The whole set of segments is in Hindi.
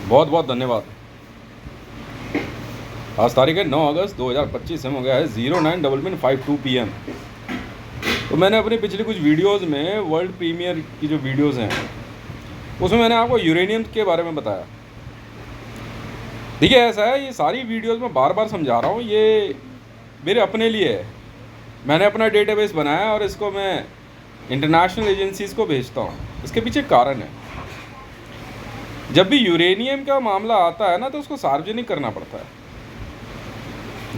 बहुत बहुत धन्यवाद। आज तारीख है 9 अगस्त 2025, समय हो गया है 09:52 PM। तो मैंने अपनी पिछली कुछ वीडियोस में वर्ल्ड प्रीमियर की जो वीडियोस हैं उसमें मैंने आपको यूरेनियम के बारे में बताया। देखिए, ऐसा है, ये सारी वीडियोस में बार बार समझा रहा हूँ, ये मेरे अपने लिए है। मैंने अपना डेटाबेस बनाया और इसको मैं इंटरनेशनल एजेंसीज़ को भेजता हूँ। इसके पीछे कारण है, जब भी यूरेनियम का मामला आता है ना तो उसको सार्वजनिक करना पड़ता है।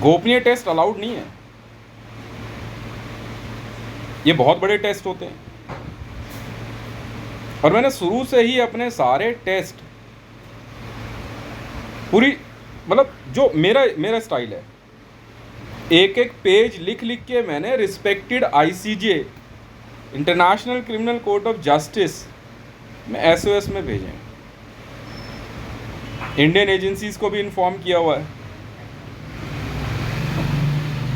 गोपनीय टेस्ट अलाउड नहीं है। ये बहुत बड़े टेस्ट होते हैं और मैंने शुरू से ही अपने सारे टेस्ट पूरी, मतलब जो मेरा स्टाइल है, एक एक पेज लिख लिख के मैंने respected ICJ, international criminal court of justice में, SOS में भेजे हैं। इंडियन एजेंसीज को भी इन्फॉर्म किया हुआ है।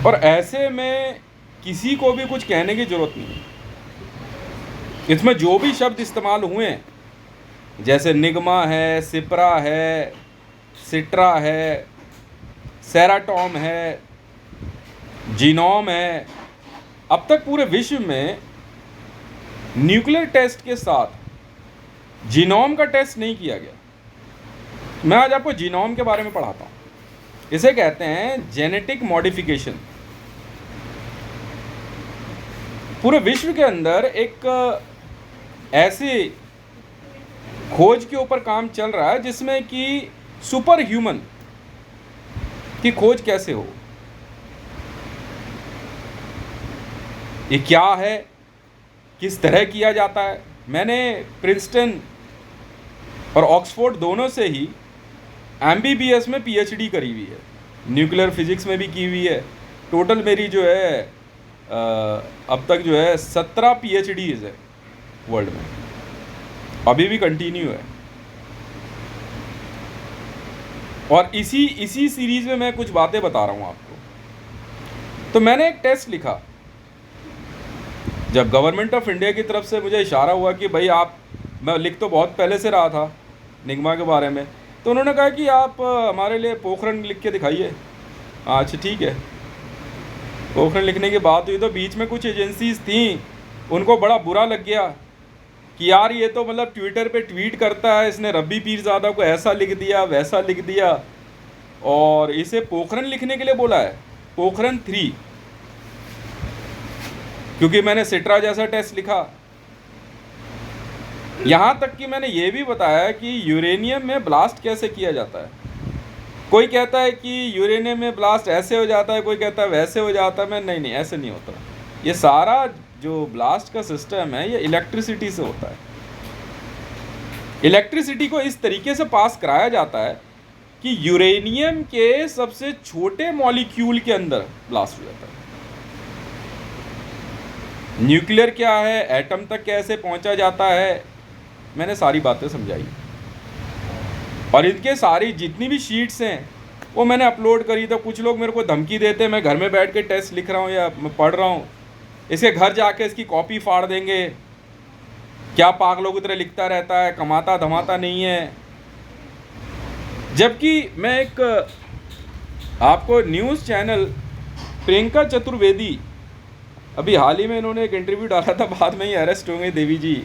और ऐसे में किसी को भी कुछ कहने की जरूरत नहीं है। इसमें जो भी शब्द इस्तेमाल हुए हैं, जैसे निग्मा है, सिप्रा है, सिट्रा है, सेराटॉम है, जीनोम है, अब तक पूरे विश्व में न्यूक्लियर टेस्ट के साथ जीनोम का टेस्ट नहीं किया गया। मैं आज आपको जीनोम के बारे में पढ़ाता हूँ। इसे कहते हैं जेनेटिक मॉडिफिकेशन। पूरे विश्व के अंदर एक ऐसी खोज के ऊपर काम चल रहा है जिसमें कि सुपर ह्यूमन की खोज कैसे हो, ये क्या है, किस तरह किया जाता है। मैंने प्रिंसटन और ऑक्सफोर्ड दोनों से ही MBBS में PhD करी हुई है, न्यूक्लियर फिजिक्स में भी की हुई है। टोटल मेरी जो है अब तक जो है 17 PhDs है वर्ल्ड में, अभी भी कंटिन्यू है। और इसी सीरीज में मैं कुछ बातें बता रहा हूँ आपको। तो मैंने एक टेस्ट लिखा, जब गवर्नमेंट ऑफ इंडिया की तरफ से मुझे इशारा हुआ कि भाई आप, मैं लिख तो बहुत पहले से रहा था निग्मा के बारे में, तो उन्होंने कहा कि आप हमारे लिए पोखरण लिख के दिखाइए। अच्छा ठीक है, पोखरण लिखने की बात हुई तो बीच में कुछ एजेंसीज थी, उनको बड़ा बुरा लग गया कि यार ये तो मतलब ट्विटर पे ट्वीट करता है, इसने रब्बी पीरज़ादा को ऐसा लिख दिया, वैसा लिख दिया, और इसे पोखरण लिखने के लिए बोला है, पोखरण 3, क्योंकि मैंने सिट्रा जैसा टेस्ट लिखा। यहाँ तक कि मैंने ये भी बताया कि यूरेनियम में ब्लास्ट कैसे किया जाता है। कोई कहता है कि यूरेनियम में ब्लास्ट ऐसे हो जाता है, कोई कहता है वैसे हो जाता है। मैं नहीं, ऐसे नहीं होता। ये सारा जो ब्लास्ट का सिस्टम है ये इलेक्ट्रिसिटी से होता है। इलेक्ट्रिसिटी को इस तरीके से पास कराया जाता है कि यूरेनियम के सबसे छोटे मॉलिक्यूल के अंदर ब्लास्ट हो जाता है। न्यूक्लियर क्या है, एटम तक कैसे पहुंचा जाता है, मैंने सारी बातें समझाई। और इनके सारी जितनी भी शीट्स हैं वो मैंने अपलोड करी। तो कुछ लोग मेरे को धमकी देते हैं, मैं घर में बैठ के टेस्ट लिख रहा हूँ या मैं पढ़ रहा हूँ, इसके घर जाके इसकी कॉपी फाड़ देंगे, क्या पागलों की तरह लिखता रहता है, कमाता धमाता नहीं है। जबकि मैं एक आपको न्यूज़ चैनल प्रियंका चतुर्वेदी, अभी हाल ही में इन्होंने एक इंटरव्यू डाला था, बाद में ही अरेस्ट हो गए देवी जी,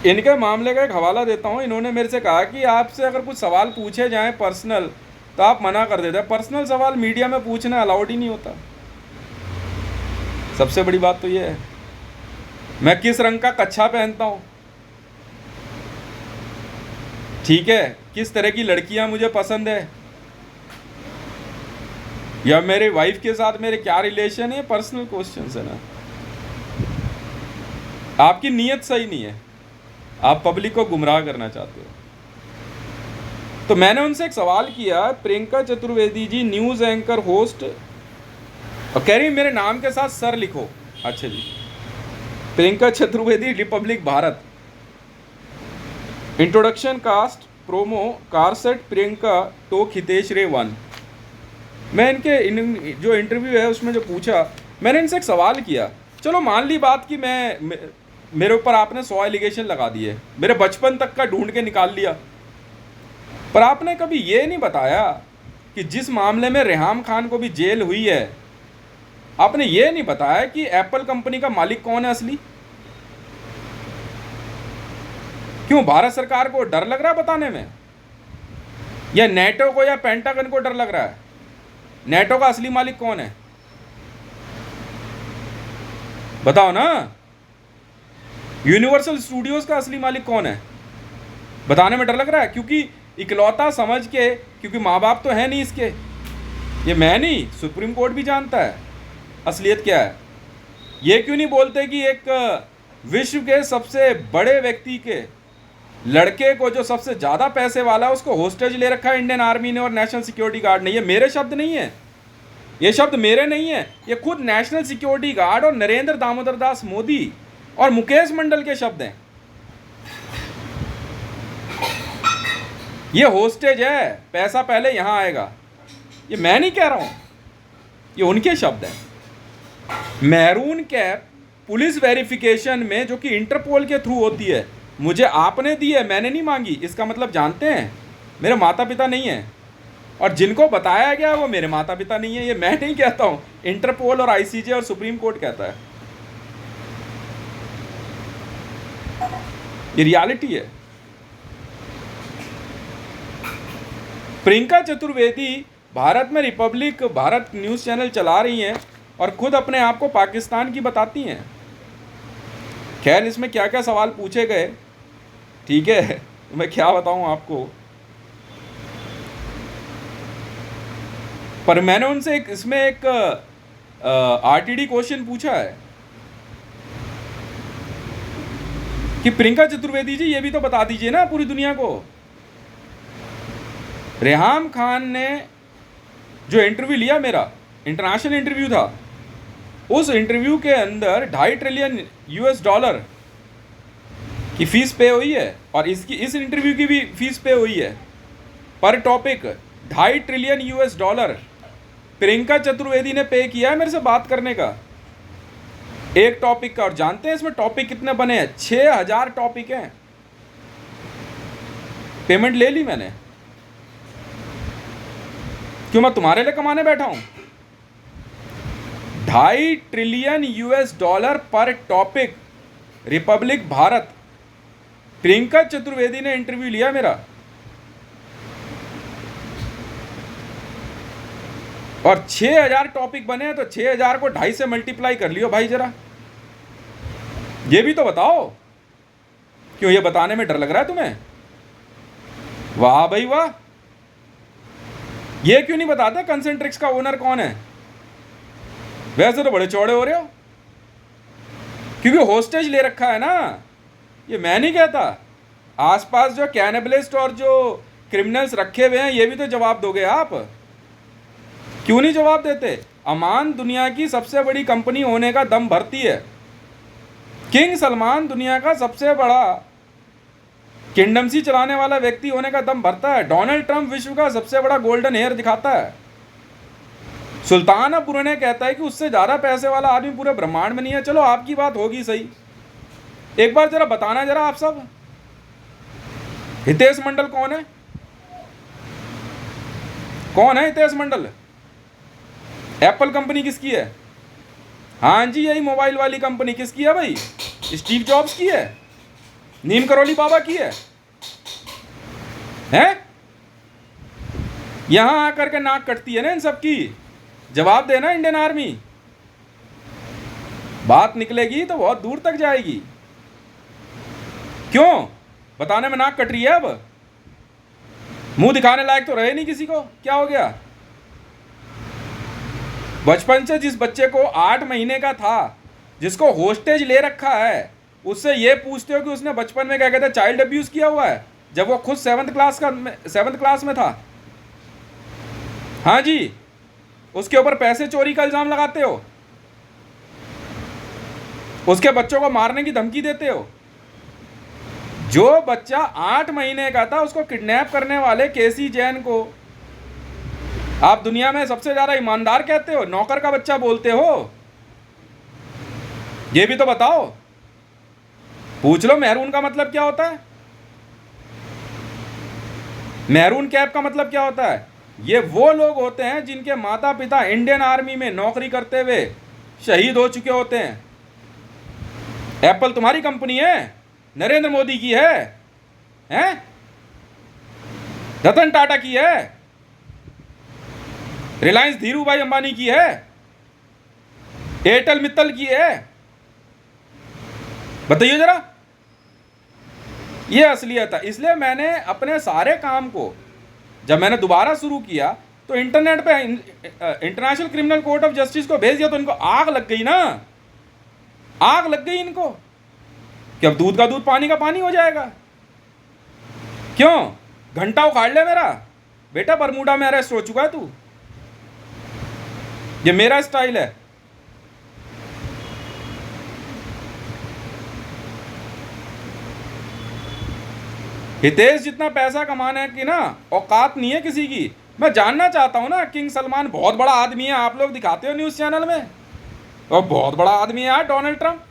इनके मामले का एक हवाला देता हूँ। इन्होंने मेरे से कहा कि आपसे अगर कुछ सवाल पूछे जाएं पर्सनल तो आप मना कर देते हैं। पर्सनल सवाल मीडिया में पूछना अलाउड ही नहीं होता। सबसे बड़ी बात तो ये है, मैं किस रंग का कच्छा पहनता हूँ, ठीक है, किस तरह की लड़कियां मुझे पसंद है, या मेरे वाइफ के साथ मेरे क्या रिलेशन है, पर्सनल क्वेश्चन है ना। आपकी नीयत सही नहीं है, आप पब्लिक को गुमराह करना चाहते हो। तो मैंने उनसे एक सवाल किया, Priyanka Chaturvedi ji news anchor host, और कह रही मेरे नाम के साथ सर लिखो। अच्छा ji, Priyanka Chaturvedi, republic Bharat, introduction cast promo कारसेट प्रियंका टोक हितेश रे 1। मैं इनके जो इंटरव्यू है उसमें जो पूछा, मैंने इनसे एक सवाल किया, चलो मान ली बात कि मैं मेरे ऊपर आपने 100 एलिगेशन लगा दिए, मेरे बचपन तक का ढूंढ के निकाल लिया, पर आपने कभी ये नहीं बताया कि जिस मामले में रेहाम खान को भी जेल हुई है, आपने ये नहीं बताया कि एप्पल कंपनी का मालिक कौन है असली। क्यों भारत सरकार को डर लग रहा है बताने में, या नेटो को या पेंटागन को डर लग रहा है? नेटो का असली मालिक कौन है बताओ ना। यूनिवर्सल स्टूडियोज का असली मालिक कौन है बताने में डर लग रहा है, क्योंकि इकलौता समझ के, क्योंकि माँ बाप तो है नहीं इसके, ये मैं नहीं, सुप्रीम कोर्ट भी जानता है असलियत क्या है। ये क्यों नहीं बोलते कि एक विश्व के सबसे बड़े व्यक्ति के लड़के को, जो सबसे ज़्यादा पैसे वाला है, उसको होस्टेज ले रखा है इंडियन आर्मी ने और नेशनल सिक्योरिटी गार्ड ने। ये मेरे शब्द नहीं है, ये शब्द मेरे नहीं है, ये खुद नेशनल सिक्योरिटी गार्ड और नरेंद्र दामोदर दास मोदी और मुकेश मंडल के शब्द हैं। ये होस्टेज है, पैसा पहले यहां आएगा, ये मैं नहीं कह रहा हूं, ये उनके शब्द हैं। मैरून कैप पुलिस वेरिफिकेशन में, जो कि इंटरपोल के थ्रू होती है, मुझे आपने दी है, मैंने नहीं मांगी। इसका मतलब जानते हैं, मेरे माता पिता नहीं है, और जिनको बताया गया वो मेरे माता पिता नहीं है। ये मैं नहीं कहता हूं, इंटरपोल और आईसीजे और सुप्रीम कोर्ट कहता है, ये रियलिटी है। प्रियंका चतुर्वेदी भारत में रिपब्लिक भारत न्यूज़ चैनल चला रही हैं और खुद अपने आप को पाकिस्तान की बताती हैं। खैर, इसमें क्या क्या सवाल पूछे गए, ठीक है, मैं क्या बताऊं आपको, पर मैंने उनसे इसमें एक आरटीडी क्वेश्चन पूछा है कि प्रियंका चतुर्वेदी जी, ये भी तो बता दीजिए ना पूरी दुनिया को, रेहाम खान ने जो इंटरव्यू लिया, मेरा इंटरनेशनल इंटरव्यू था, उस इंटरव्यू के अंदर $2.5 ट्रिलियन की फीस पे हुई है, और इस इंटरव्यू की भी फीस पे हुई है पर टॉपिक। $2.5 ट्रिलियन प्रियंका चतुर्वेदी ने पे किया है मेरे से बात करने का, एक टॉपिक का। और जानते हैं इसमें टॉपिक कितने बने हैं? 6000 टॉपिक हैं। पेमेंट ले ली मैंने, क्यों मैं तुम्हारे लिए कमाने बैठा हूं? $2.5 ट्रिलियन पर टॉपिक, रिपब्लिक भारत, प्रियंका चतुर्वेदी ने इंटरव्यू लिया मेरा, और 6000 टॉपिक बने हैं, तो 6000 को 2.5 से मल्टीप्लाई कर लियो भाई जरा, ये भी तो बताओ। क्यों ये बताने में डर लग रहा है तुम्हें? वाह भाई वाह, ये क्यों नहीं बताते कंसेंट्रिक्स का ओनर कौन है? वैसे तो बड़े चौड़े हो रहे हो, क्योंकि होस्टेज ले रखा है ना, ये मैं नहीं कहता। आसपास जो कैनिबलिस्ट और जो क्रिमिनल्स रखे हुए हैं, ये भी तो जवाब दोगे आप, क्यों नहीं जवाब देते? अमान दुनिया की सबसे बड़ी कंपनी होने का दम भरती है, किंग सलमान दुनिया का सबसे बड़ा किंगडमसी चलाने वाला व्यक्ति होने का दम भरता है, डोनाल्ड ट्रंप विश्व का सबसे बड़ा गोल्डन हेयर दिखाता है, सुल्तान अब ब्रुनई कहता है कि उससे ज़्यादा पैसे वाला आदमी पूरे ब्रह्मांड में नहीं है। चलो आपकी बात होगी सही, एक बार जरा बताना जरा आप सब, हितेश मंडल कौन है? कौन है हितेश मंडल? एप्पल कंपनी किसकी है? हाँ जी, यही मोबाइल वाली कंपनी किसकी है भाई? स्टीव जॉब्स की है? नीम करोली बाबा की है? हैं? यहां आकर के नाक कटती है ना इन सब की, जवाब देना इंडियन आर्मी, बात निकलेगी तो बहुत दूर तक जाएगी। क्यों बताने में नाक कट रही है? अब मुंह दिखाने लायक तो रहे नहीं किसी को, क्या हो गया? बचपन से जिस बच्चे को 8 महीने का था, जिसको होस्टेज ले रखा है, उससे ये पूछते हो कि उसने बचपन में क्या कहते हैं चाइल्ड अब्यूज किया हुआ है, जब वो खुद 7th क्लास में था? हाँ जी, उसके ऊपर पैसे चोरी का इल्जाम लगाते हो, उसके बच्चों को मारने की धमकी देते हो। जो बच्चा 8 महीने का था, उसको किडनैप करने वाले केसी जैन को आप दुनिया में सबसे ज्यादा ईमानदार कहते हो, नौकर का बच्चा बोलते हो, ये भी तो बताओ। पूछ लो मैरून का मतलब क्या होता है, मैरून कैप का मतलब क्या होता है। ये वो लोग होते हैं जिनके माता पिता इंडियन आर्मी में नौकरी करते हुए शहीद हो चुके होते हैं। एप्पल तुम्हारी कंपनी है, नरेंद्र मोदी की है, हैं? रतन टाटा की है, रिलायंस धीरू भाई अंबानी की है, एयरटेल मित्तल की है। बताइए जरा, ये असलियत है। इसलिए मैंने अपने सारे काम को जब मैंने दोबारा शुरू किया तो इंटरनेट पे international criminal court of justice को भेज दिया, तो इनको आग लग गई ना, आग लग गई इनको कि अब दूध का दूध पानी का पानी हो जाएगा। क्यों? घंटा उखाड़ ले मेरा बेटा, बरमूडा में अरेस्ट हो चुका है तू। ये मेरा स्टाइल है। हितेश जितना पैसा कमाने की ना औकात नहीं है किसी की। मैं जानना चाहता हूं ना, किंग सलमान बहुत बड़ा आदमी है, आप लोग दिखाते हो न्यूज़ चैनल में, और बहुत बड़ा आदमी है यार डोनाल्ड ट्रंप,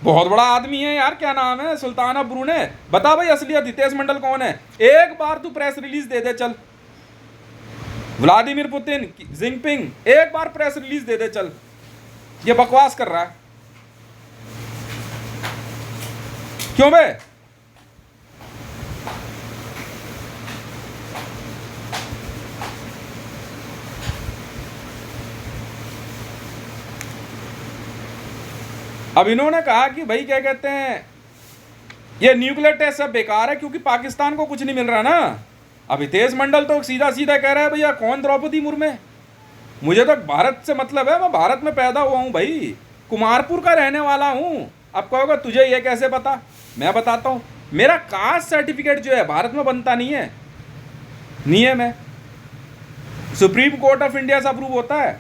बहुत बड़ा आदमी है यार, क्या नाम है, सुल्तान ऑफ ब्रूनेई। बता भाई असलियत हितेश मंडल कौन है, एक बार तू प्रेस रिलीज दे दे चल। व्लादिमीर पुतिन, जिनपिंग, एक बार प्रेस रिलीज दे दे चल। ये बकवास कर रहा है क्यों बे? अब इन्होंने कहा कि भाई क्या कहते हैं, ये न्यूक्लियर टेस्ट सब बेकार है क्योंकि पाकिस्तान को कुछ नहीं मिल रहा ना। अब हितेश मंडल तो सीधा सीधा कह रहा है भैया कौन द्रौपदी मुर्मू, मुझे तो भारत से मतलब है, मैं भारत में पैदा हुआ हूँ भाई, कुमारपुर का रहने वाला हूँ। अब कहोगे तुझे ये कैसे पता, मैं बताता हूँ। मेरा कास्ट सर्टिफिकेट जो है भारत में बनता नहीं है, नियम है, सुप्रीम कोर्ट ऑफ इंडिया से अप्रूव होता है।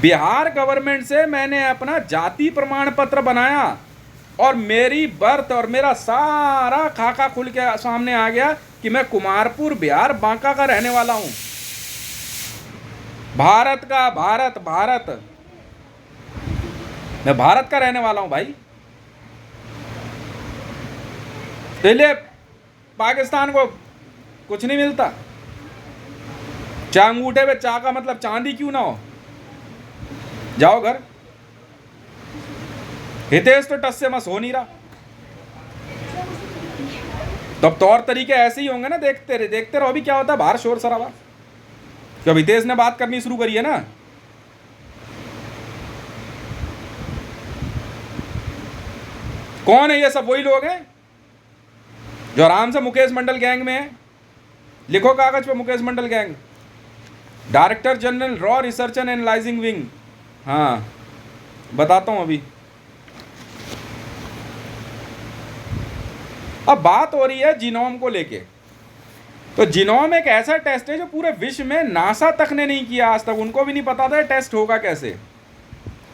बिहार गवर्नमेंट से मैंने अपना जाति प्रमाण पत्र बनाया और मेरी बर्थ और मेरा सारा खाका खुल के सामने आ गया कि मैं कुमारपुर बिहार बांका का रहने वाला हूं। भारत का, भारत मैं भारत का रहने वाला हूं भाई। इसलिए पाकिस्तान को कुछ नहीं मिलता। चाहे अंगूठे पे चा का मतलब चांदी क्यों ना हो, जाओ घर। हितेश तो टस से मस हो नहीं रहा। तो अब तौर तरीके ऐसे ही होंगे ना, देखते रहो अभी क्या होता है बाहर शोर शराबा। जब हितेश ने बात करनी शुरू करी है ना, कौन है ये सब? वही लोग हैं जो आराम से मुकेश मंडल गैंग में है। लिखो कागज पे Mukesh Mandal gang, director general रॉ रिसर्च एंड एनालाइजिंग विंग। हाँ बताता हूं अभी। अब बात हो रही है जीनोम को लेके। तो जीनोम एक ऐसा टेस्ट है जो पूरे विश्व में नासा तक ने नहीं किया आज तक, उनको भी नहीं पता था टेस्ट होगा कैसे।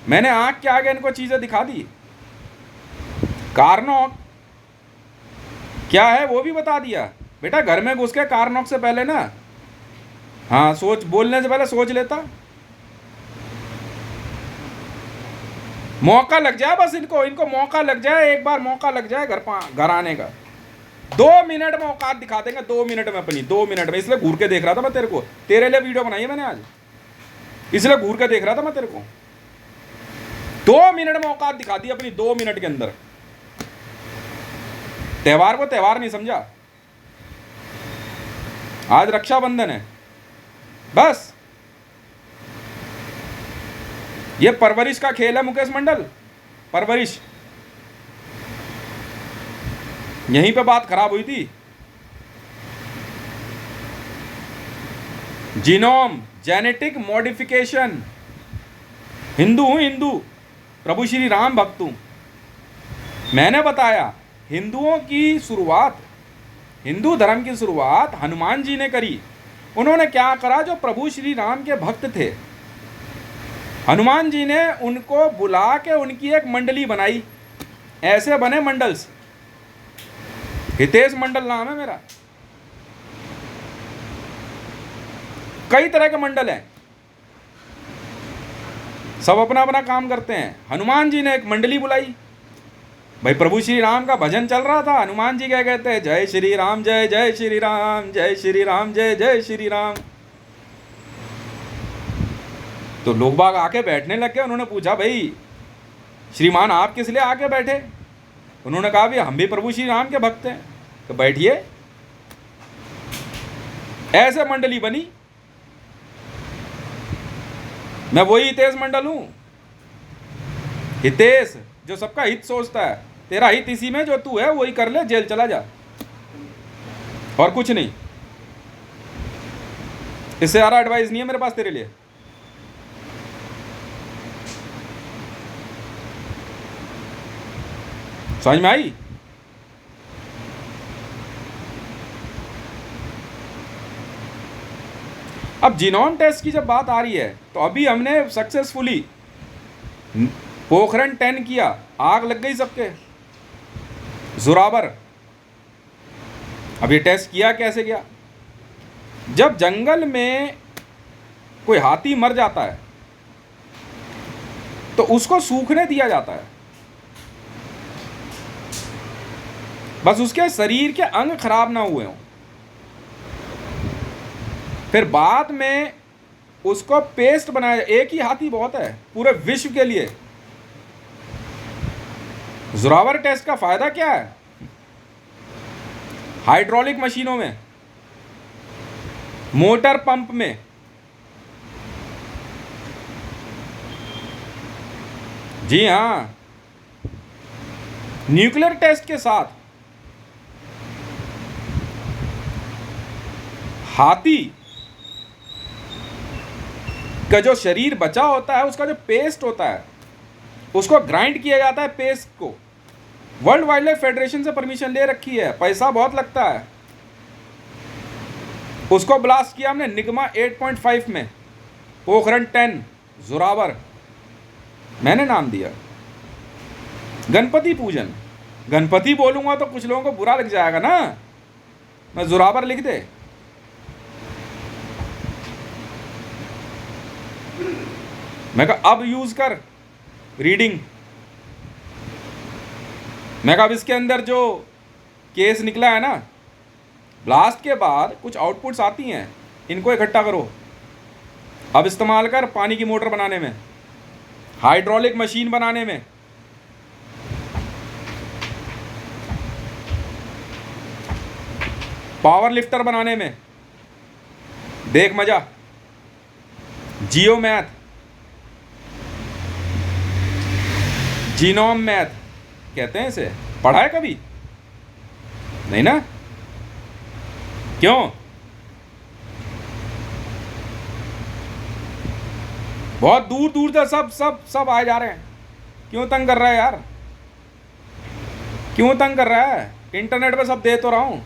मैंने आंख के आगे इनको चीजें दिखा दी। कार्नोक क्या है वो भी बता दिया। बेटा घर में घुस के कार्नोक से पहले ना, हाँ सोच, बोलने से पहले सोच लेता। मौका लग जाए बस इनको मौका लग जाए, एक बार मौका लग जाए घर आने का। 2 मिनट में औकात दिखा देंगे, 2 मिनट में अपनी, 2 मिनट में। इसलिए घूर के देख रहा था मैं तेरे को, तेरे लिए वीडियो बनाई है मैंने आज, इसलिए घूर के देख रहा था मैं तेरे को। 2 मिनट में औकात दिखा दी अपनी, 2 मिनट के अंदर। त्योहार को त्योहार नहीं समझा। आज रक्षाबंधन है, बस ये परवरिश का खेल है मुकेश मंडल, परवरिश। यहीं पे बात खराब हुई थी। Genome, genetic modification. हिंदू हूं, हिंदू, प्रभु श्री राम भक्त हूं। मैंने बताया हिंदुओं की शुरुआत, हिंदू धर्म की शुरुआत हनुमान जी ने करी। उन्होंने क्या करा, जो प्रभु श्री राम के भक्त थे, हनुमान जी ने उनको बुला के उनकी एक मंडली बनाई। ऐसे बने मंडल्स। हितेश मंडल नाम है मेरा। कई तरह के मंडल हैं, सब अपना अपना काम करते हैं। हनुमान जी ने एक मंडली बुलाई, भाई प्रभु श्री राम का भजन चल रहा था, हनुमान जी क्या कहते हैं, जय श्री राम जय श्री राम, जय श्री राम जय श्री राम। तो लोग बाग आके बैठने लग गए। उन्होंने पूछा, भाई श्रीमान आप किस लिए आके बैठे? उन्होंने कहा, भी हम भी प्रभु श्री राम के भक्त हैं। तो बैठिए। ऐसे मंडली बनी। मैं वही हितेश मंडल हूं, हितेश जो सबका हित सोचता है। तेरा हित इसी में, जो तू है वही कर ले, जेल चला जा, और कुछ नहीं। इससे सारा एडवाइस नहीं है मेरे पास तेरे लिए। समझ में आई? अब जीनोम टेस्ट की जब बात आ रही है, तो अभी हमने सक्सेसफुली पोखरण 10 किया, आग लग गई सबके, जोरावर। अब ये टेस्ट किया कैसे किया? जब जंगल में कोई हाथी मर जाता है तो उसको सूखने दिया जाता है, बस उसके शरीर के अंग खराब ना हुए हों। फिर बाद में उसको पेस्ट बनाया। एक ही हाथी बहुत है पूरे विश्व के लिए। जोरावर टेस्ट का फायदा क्या है? हाइड्रोलिक मशीनों में, मोटर पंप में, जी हां, न्यूक्लियर टेस्ट के साथ हाथी का जो शरीर बचा होता है, उसका जो पेस्ट होता है, उसको ग्राइंड किया जाता है। पेस्ट को वर्ल्ड वाइल्ड लाइफ फेडरेशन से परमिशन ले रखी है, पैसा बहुत लगता है। उसको ब्लास्ट किया हमने निगमा 8.5 में, पोखरण 10 जोरावर, मैंने नाम दिया गणपति पूजन। गणपति बोलूंगा तो कुछ लोगों को बुरा लग जाएगा ना, मैं जोरावर लिख दे। मैं कहा अब यूज कर रीडिंग। मैं कहा अब इसके अंदर जो केस निकला है ना, ब्लास्ट के बाद कुछ आउटपुट्स आती हैं, इनको इकट्ठा करो, अब इस्तेमाल कर पानी की मोटर बनाने में, हाइड्रोलिक मशीन बनाने में, पावर लिफ्टर बनाने में। देख मजा। जियो मैथ, जीनोम मैथ कहते हैं इसे, पढ़ा है कभी? नहीं ना? क्यों? बहुत दूर दूर से सब आए जा रहे हैं। क्यों तंग कर रहा है यार? क्यों तंग कर रहा है? इंटरनेट पे सब दे तो रहा हूं।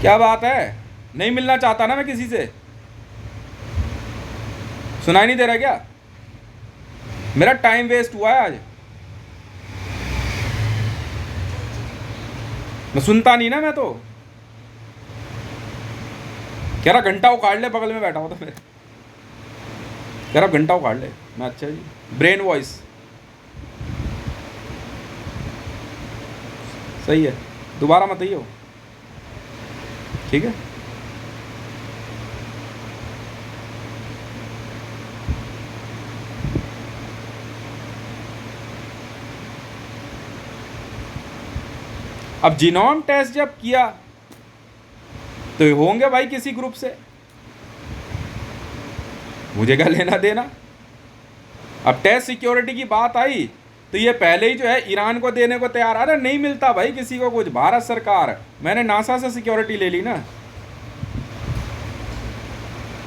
क्या बात है? नहीं मिलना चाहता ना मैं किसी से? सुनाई नहीं दे रहा क्या? मेरा टाइम वेस्ट हुआ है आज। मैं सुनता नहीं ना, मैं तो कह रहा घंटा उखाड़ ले, बगल में बैठा हुआ था मेरे, कह रहा घंटा उखाड़ ले। मैं अच्छा जी, ब्रेन वॉइस सही है, दोबारा मत आइए, ठीक है? अब जीनोम टेस्ट जब किया तो होंगे भाई किसी ग्रुप से, मुझे क्या लेना देना। अब टेस्ट सिक्योरिटी की बात आई तो ये पहले ही जो है ईरान को देने को तैयार। अरे नहीं मिलता भाई किसी को कुछ। भारत सरकार, मैंने नासा से सिक्योरिटी ले ली ना,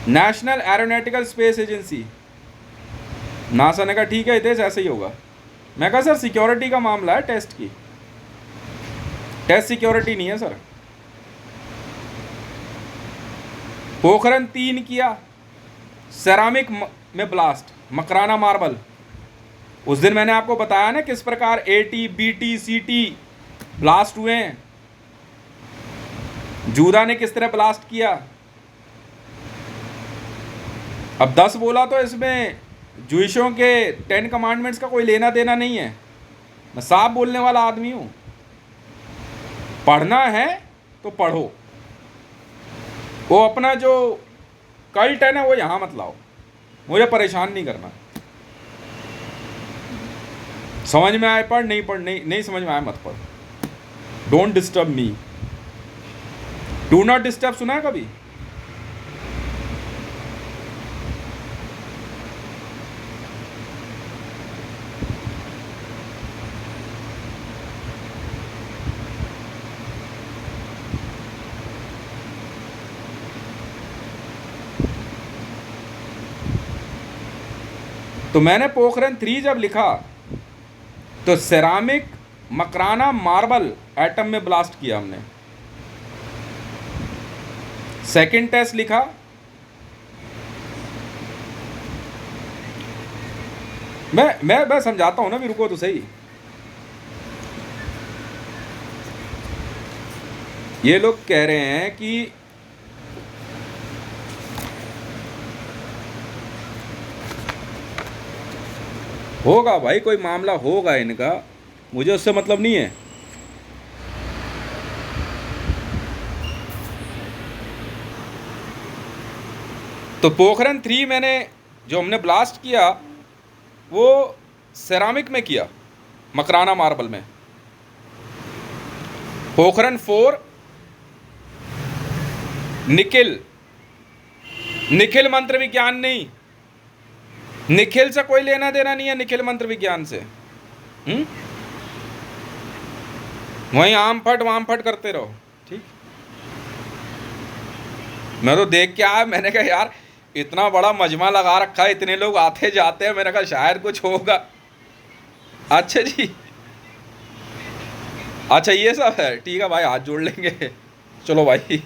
national aeronautical space agency. NASA ने कहा ठीक है हितेश ऐसे ही होगा। मैं कहा सर सिक्योरिटी का मामला है टेस्ट की, टेस्ट सिक्योरिटी नहीं है सर। पोखरण 3 किया, सेरामिक में ब्लास्ट, मकराना मार्बल। उस दिन मैंने आपको बताया ना किस प्रकार एटी, बीटी, सीटी ब्लास्ट हुए हैं। जूदा ने किस तरह ब्लास्ट किया। अब 10 बोला तो इसमें जूइशों के 10 कमांडमेंट्स का कोई लेना देना नहीं है। मैं साफ बोलने वाला आदमी हूँ। पढ़ना है तो पढ़ो, वो अपना जो कल्ट है ना वो यहाँ मत लाओ, मुझे परेशान नहीं करना। समझ में आए पढ़, नहीं पढ़, नहीं समझ में आए मत पढ़। Don't disturb me, do not disturb सुना है कभी? तो मैंने पोखरण 3 जब लिखा तो सेरामिक मकराना मार्बल एटम में ब्लास्ट किया हमने। सेकंड टेस्ट लिखा, मैं समझाता हूं ना, भी रुको तो सही। ये लोग कह रहे हैं कि होगा भाई, कोई मामला होगा इनका, मुझे उससे मतलब नहीं है। तो पोखरण 3 मैंने जो हमने ब्लास्ट किया वो सेरामिक में किया, मकराना मार्बल में। पोखरण 4 निकिल, निखिल मंत्र विज्ञान नहीं, निखिल से कोई लेना देना नहीं है, निखिल मंत्र विज्ञान से। वहीं आम फट वाम फट करते रहो, ठीक। मैं तो देख के आया, मैंने कहा यार इतना बड़ा मजमा लगा रखा है, इतने लोग आते जाते हैं, मैंने कहा शायद कुछ होगा। अच्छा जी, अच्छा ये सब है, ठीक है भाई, हाथ जोड़ लेंगे। चलो भाई,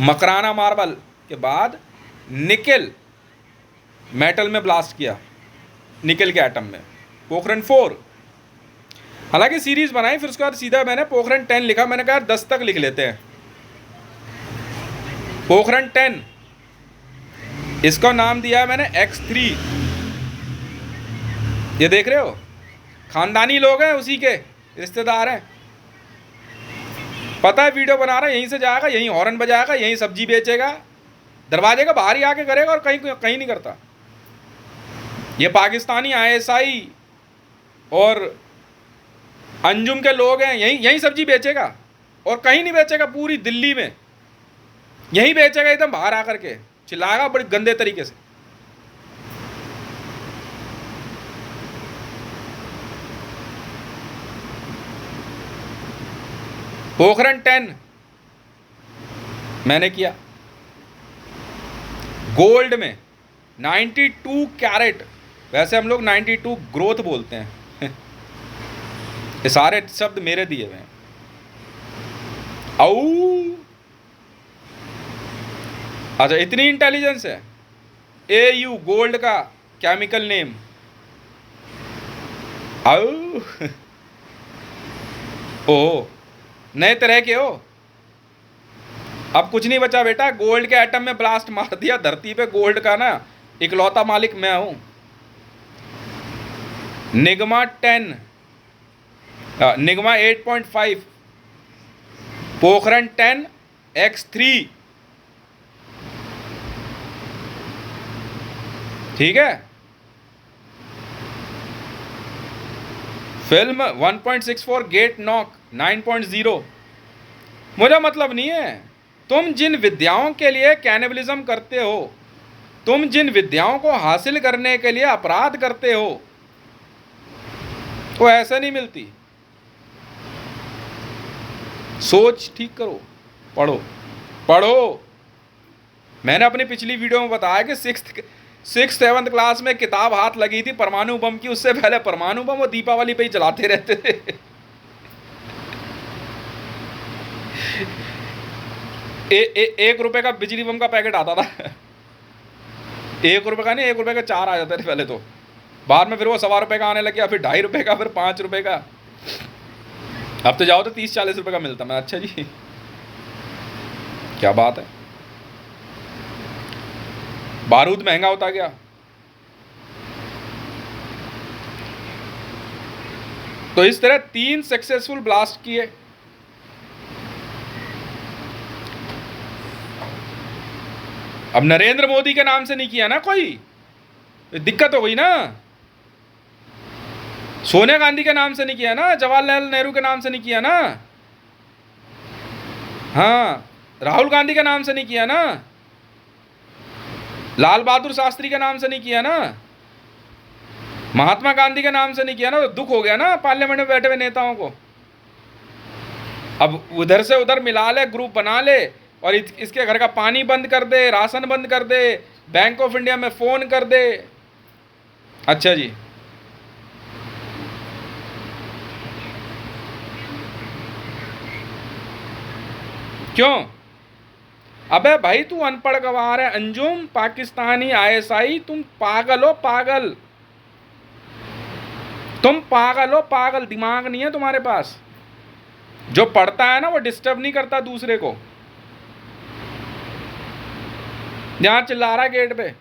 मकराना मार्बल के बाद निकिल मेटल में ब्लास्ट किया, निकिल के एटम में, पोखरण 4। हालांकि सीरीज बनाई, फिर उसके बाद सीधा मैंने पोखरण 10 लिखा। मैंने कहा 10 तक लिख लेते हैं। पोखरण 10, इसका नाम दिया है मैंने X3। ये देख रहे हो, खानदानी लोग हैं, उसी के रिश्तेदार हैं। पता है वीडियो बना रहा है, यहीं से जाएगा, यहीं हॉर्न बजाएगा, यहीं सब्जी बेचेगा, दरवाजे का बाहर ही आके करेगा और कहीं नहीं करता। ये पाकिस्तानी ISI और अंजुम के लोग हैं, यहीं सब्जी बेचेगा और कहीं नहीं बेचेगा, पूरी दिल्ली में यहीं बेचेगा, एकदम बाहर आकर के चिल्लाएगा बड़े गंदे तरीके से। पोखरण 10 मैंने किया गोल्ड में, 92 कैरेट। वैसे हम लोग 92 ग्रोथ बोलते हैं। ये सारे शब्द मेरे दिए हुए हैं। अच्छा, इतनी इंटेलिजेंस है। AU गोल्ड का केमिकल नेम। ओ, नए तरह के हो। अब कुछ नहीं बचा बेटा, गोल्ड के एटम में ब्लास्ट मार दिया। धरती पे गोल्ड का ना इकलौता मालिक मैं हूं। निगमा 10, निगमा 8.5, पोखरण 10 X3, ठीक है। फिल्म 1.64 गेट नॉक 9.0। मुझे मतलब नहीं है, तुम जिन विद्याओं के लिए कैनिबलिज्म करते हो, तुम जिन विद्याओं को हासिल करने के लिए अपराध करते हो, वो ऐसे नहीं मिलती। सोच ठीक करो, पढ़ो पढ़ो। मैंने अपनी पिछली वीडियो में बताया कि 6th 7th क्लास में किताब हाथ लगी थी परमाणु बम की। उससे पहले परमाणु बम वो दीपावली पे ही चलाते रहते थे। ₹1 का बिजली बम का पैकेट आता था। ₹1 का नहीं, ₹1 का 4 आ जाते थे पहले तो। बाद में फिर वो ₹1.25 का आने लग गया, फिर ₹2.5 का, फिर ₹5 का। अब तो जाओ तो 30-40 रुपए का मिलता। मैं अच्छा जी, क्या बात है। बारूद महंगा होता गया। तो इस तरह 3 सक्सेसफुल ब्लास्ट किए। अब नरेंद्र मोदी के नाम से नहीं किया ना कोई, तो दिक्कत हो गई ना। सोनिया गांधी के नाम से नहीं किया ना, जवाहरलाल नेहरू के नाम से नहीं किया ना, हाँ, राहुल गांधी के नाम से नहीं किया ना, लाल बहादुर शास्त्री के नाम से नहीं किया ना, महात्मा गांधी के नाम से नहीं किया ना। तो दुख हो गया ना पार्लियामेंट में बैठे हुए नेताओं को। अब उधर से उधर मिला ले, ग्रुप बना ले, और इसके घर का पानी बंद कर दे, राशन बंद कर दे, बैंक ऑफ इंडिया में फोन कर दे। अच्छा जी, क्यों? अबे भाई तू अनपढ़ गवार है, अंजुम पाकिस्तानी ISI, तुम पागल हो पागल, तुम पागल हो पागल, दिमाग नहीं है तुम्हारे पास। जो पढ़ता है ना वो डिस्टर्ब नहीं करता दूसरे को। यहां चिल्ला रहा है गेट पे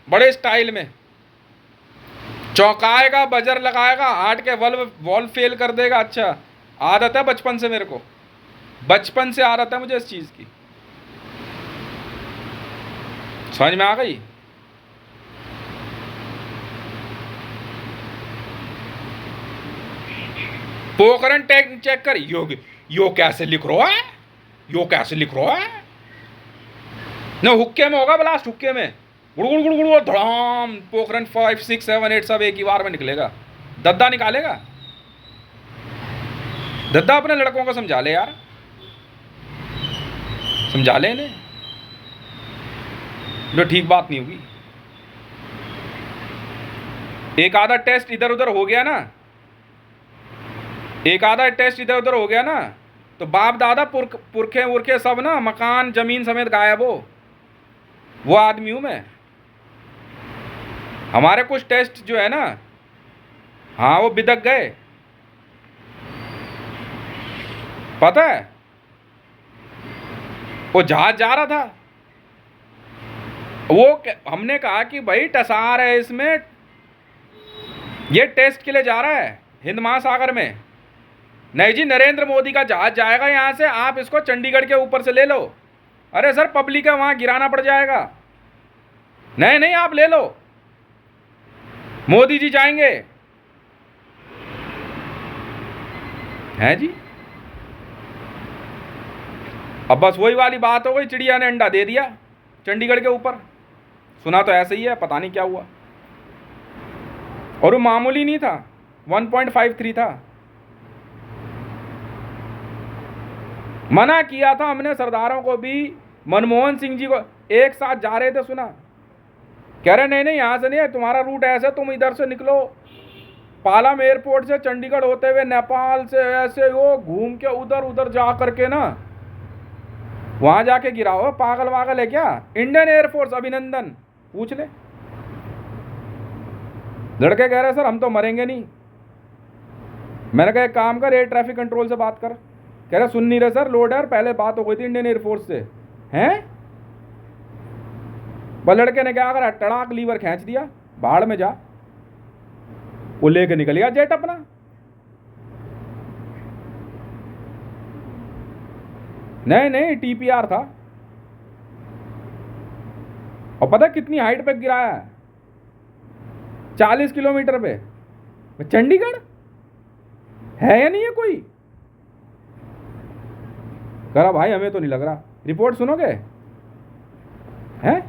बड़े स्टाइल में, चौंकाएगा, बजर लगाएगा, हार्ट के वॉल्व फेल कर देगा। अच्छा, आदत है बचपन से, मेरे को बचपन से आदत है मुझे इस चीज की। समझ में आ गई? पोखरण टैग चेक कर, यो कैसे लिख रहा है, यो कैसे लिख रहा है ना। हुक्के में होगा ब्लास्ट, हुक्के में गुड़ गुड़ गुड़ गुड़ धड़ाम, पोखरण 5 6 7 8 सब एक ही बार में निकलेगा। दद्दा निकालेगा, दद्दा अपने लड़कों को समझा ले यार, समझा ले इन्हें, जो ठीक बात नहीं होगी। एक आधा टेस्ट इधर उधर हो गया ना, एक आधा टेस्ट इधर उधर हो गया ना, तो बाप दादा पुरखे उरखे सब ना, मकान जमीन समेत गायब हो। वो आदमी हूं मैं। हमारे कुछ टेस्ट जो है ना, हाँ, वो बिदक गए, पता है। वो जहाज जा रहा था, वो हमने कहा कि भाई टसार है इसमें, ये टेस्ट के लिए जा रहा है हिंद महासागर में। नहीं जी, नरेंद्र मोदी का जहाज जाएगा यहां से, आप इसको चंडीगढ़ के ऊपर से ले लो। अरे सर, पब्लिक है वहां, गिराना पड़ जाएगा। नहीं नहीं, आप ले लो, मोदी जी जाएंगे। हैं जी? अब बस वही वाली बात हो गई, चिड़िया ने अंडा दे दिया चंडीगढ़ के ऊपर। सुना तो ऐसे ही है, पता नहीं क्या हुआ। और वो मामूली नहीं था, 1.53 था। मना किया था हमने सरदारों को भी, मनमोहन सिंह जी को, एक साथ जा रहे थे, सुना, कह रहे नहीं नहीं यहां से नहीं है, तुम्हारा रूट ऐसे, तुम इधर से निकलो, पालम एयरपोर्ट से चंडीगढ़ होते हुए नेपाल से ऐसे वो घूम के उधर उधर जा करके ना वहां जाके गिरा हो। पागल वागल है क्या? इंडियन एयरफोर्स, अभिनंदन, पूछ ले। लड़के कह रहे सर हम तो मरेंगे नहीं। मैंने कहा एक काम कर, एयर ट्रैफिक कंट्रोल से बात कर। कह रहे सुन नहीं रहे सर, लोड है, पहले बात हो गई थी इंडियन एयरफोर्स से। हैं? बस लड़के ने क्या करा, टड़ाक लीवर खींच दिया, बाहर में जा, वो लेके निकल गया जेट अपना। नहीं नहीं, TPR था। और पता कितनी हाइट पे गिराया है? 40 किलोमीटर पे। चंडीगढ़ है या नहीं है कोई? करा भाई हमें तो नहीं लग रहा। रिपोर्ट सुनोगे? हैं?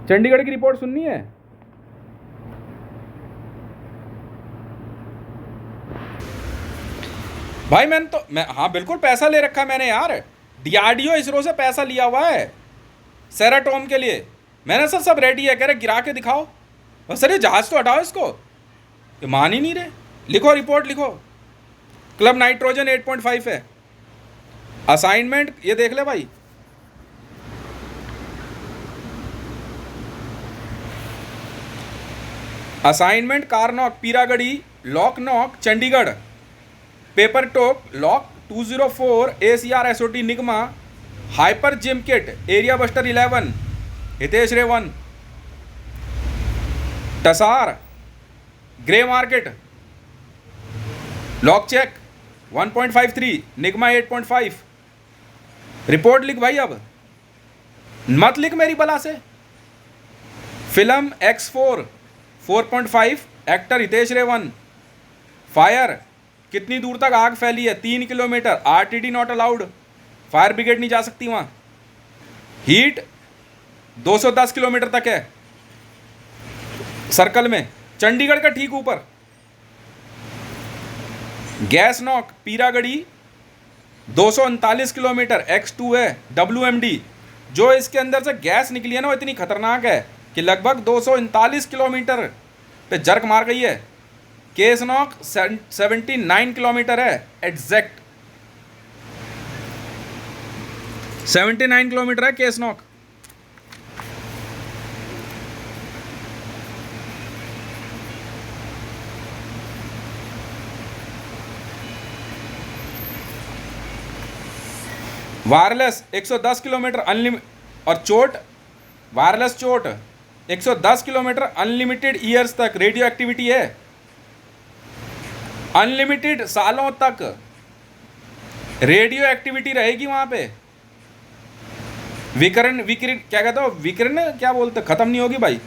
चंडीगढ़ की रिपोर्ट सुननी है? भाई मैं हाँ बिल्कुल पैसा ले रखा है मैंने यार। DRDO इसरो से पैसा लिया हुआ है सेराटोम के लिए। मैंने सर सब रेडी है। कह रहे गिरा के दिखाओ। और सर ये जहाज तो हटाओ इसको, ये मान ही नहीं रहे। लिखो रिपोर्ट लिखो, क्लब नाइट्रोजन 8.5 है। असाइनमेंट ये देख ले भाई, असाइनमेंट कारनॉक पीरागढ़ी लॉकनॉक चंडीगढ़ पेपर टोक लॉक 204 ACR SOT निगमा हाइपर जिम किट एरिया बस्टर 11 हितेश रेवन टसार ग्रे मार्केट लॉक चेक 1.53, निगमा 8.5। रिपोर्ट लिख भाई, अब मत लिख मेरी बला से। फिल्म X4 4.5, एक्टर हितेश रेवन। फायर कितनी दूर तक आग फैली है? 3 किलोमीटर। RTD not allowed, fire brigade नहीं जा सकती वहां। हीट 210 किलोमीटर तक है सर्कल में, चंडीगढ़ का ठीक ऊपर। Gas knock Peeragarhi 239 kilometre, X2 है। WMD जो इसके अंदर से गैस निकली है ना, वो इतनी खतरनाक है कि लगभग 239 किलोमीटर पे जर्क मार गई है। केस नॉक 79 किलोमीटर है एग्जैक्ट, 79 किलोमीटर है case knock. Wireless 110 kilometre unlimited, और चोट वायरलेस चोट 110 किलोमीटर अनलिमिटेड ईयर्स तक रेडियो एक्टिविटी है, अनलिमिटेड सालों तक रेडियो एक्टिविटी रहेगी वहां पे। विकिरण क्या कहते हो, विकिरण क्या बोलते, खत्म नहीं होगी भाई।